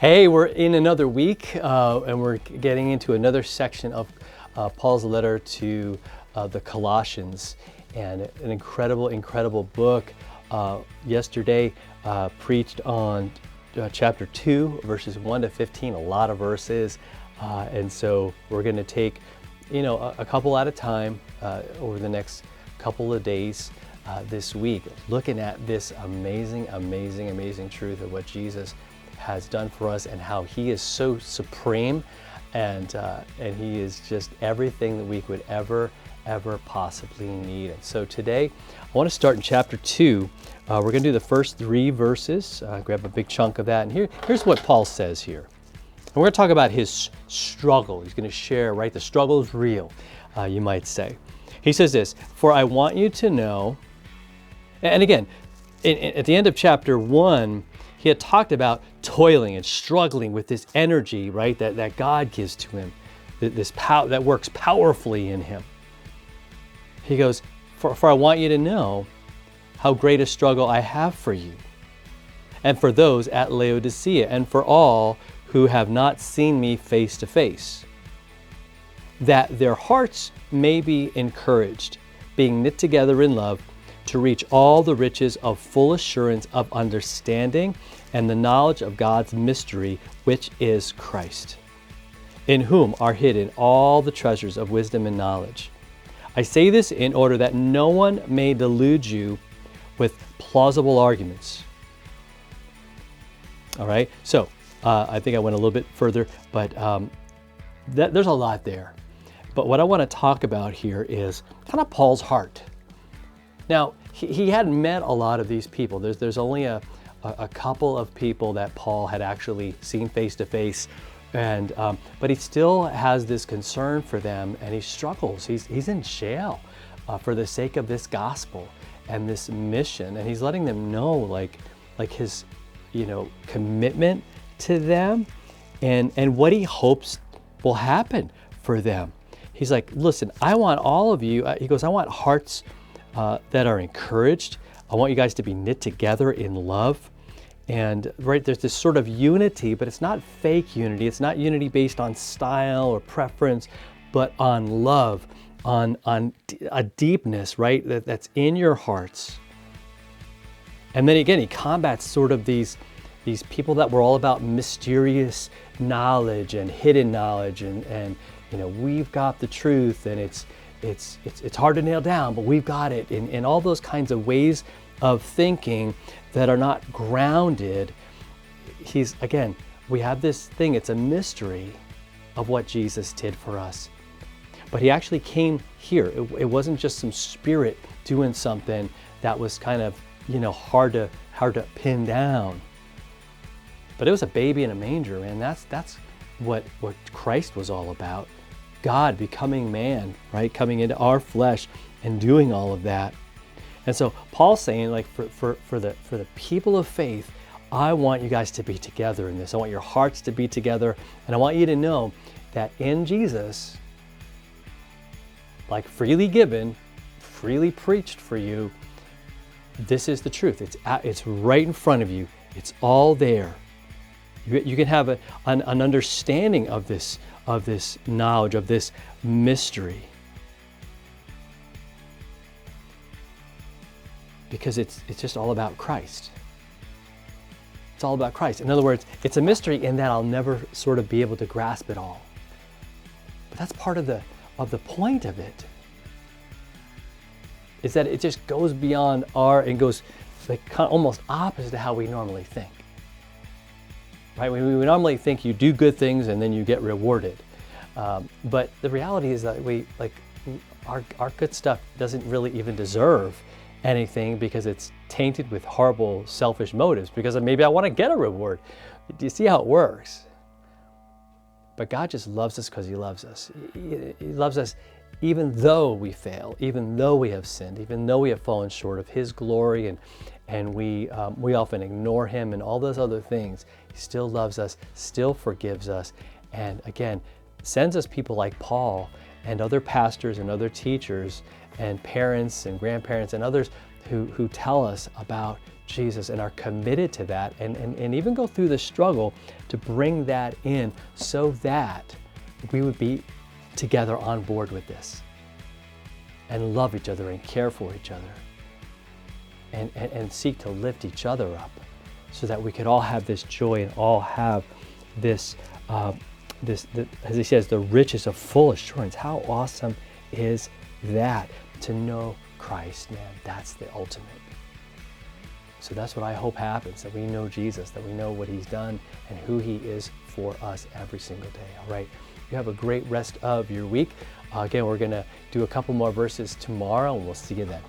Hey, we're in another week, and we're getting into another section of Paul's letter to the Colossians, and an incredible book. Yesterday, preached on chapter 2, verses 1 to 15, a lot of verses, and so we're going to take, a couple at a time over the next couple of days this week, looking at this amazing truth of what Jesus has done for us and how he is so supreme, and he is just everything that we could ever possibly need. And so today I want to start in chapter 2. We're going to do the first 3 verses, grab a big chunk of that, and here's what Paul says here. And we're going to talk about his struggle. He's going to share, right? The struggle is real, you might say. He says this, "For I want you to know," and again, at the end of chapter 1, he had talked about toiling and struggling with this energy, right, that God gives to him, this power that works powerfully in him. He goes, for I want you to know how great a struggle I have for you, and for those at Laodicea, and for all who have not seen me face to face, that their hearts may be encouraged, being knit together in love, to reach all the riches of full assurance of understanding and the knowledge of God's mystery, which is Christ, in whom are hidden all the treasures of wisdom and knowledge. I say this in order that no one may delude you with plausible arguments. All right, so I think I went a little bit further, but there's a lot there. But what I want to talk about here is kind of Paul's heart. Now, he hadn't met a lot of these people. There's only a couple of people that Paul had actually seen face to face, and but he still has this concern for them, and he struggles. He's in jail for the sake of this gospel and this mission, and he's letting them know like his commitment to them, and what he hopes will happen for them. He's like, listen, I want all of you. He goes, I want hearts that are encouraged. I want you guys to be knit together in love. And right, there's this sort of unity, but it's not fake unity. It's not unity based on style or preference, but on love, on a deepness, right, that's in your hearts. And then again, he combats sort of these people that were all about mysterious knowledge and hidden knowledge, and we've got the truth, and it's hard to nail down, but we've got it, in all those kinds of ways of thinking that are not grounded. We have this thing, it's a mystery of what Jesus did for us. But he actually came here. It wasn't just some spirit doing something that was kind of, hard to pin down. But it was a baby in a manger, man. That's what Christ was all about. God becoming man, right? Coming into our flesh and doing all of that. And so Paul's saying, like, for the people of faith, I want you guys to be together in this. I want your hearts to be together. And I want you to know that in Jesus, like freely given, freely preached for you, this is the truth. It's right in front of you. It's all there. You can have an understanding of this knowledge, of this mystery. Because it's just all about Christ. It's all about Christ. In other words, it's a mystery in that I'll never sort of be able to grasp it all. But that's part of the point of it. Is that it just goes beyond and goes like kind of almost opposite to how we normally think. Right? We normally think you do good things and then you get rewarded. But the reality is that our good stuff doesn't really even deserve anything, because it's tainted with horrible, selfish motives, because maybe I want to get a reward. Do you see how it works? But God just loves us because he loves us. He loves us even though we fail, even though we have sinned, even though we have fallen short of his glory, and we often ignore him and all those other things. He still loves us, still forgives us, and again, sends us people like Paul and other pastors and other teachers and parents and grandparents and others who tell us about Jesus and are committed to that, and even go through the struggle to bring that in so that we would be together on board with this and love each other and care for each other and seek to lift each other up so that we could all have this joy and all have this, as he says, the riches of full assurance. How awesome is that? To know Christ, man, that's the ultimate. So that's what I hope happens, that we know Jesus, that we know what he's done and who he is for us every single day. All right, you have a great rest of your week. Again, we're going to do a couple more verses tomorrow, and we'll see you then.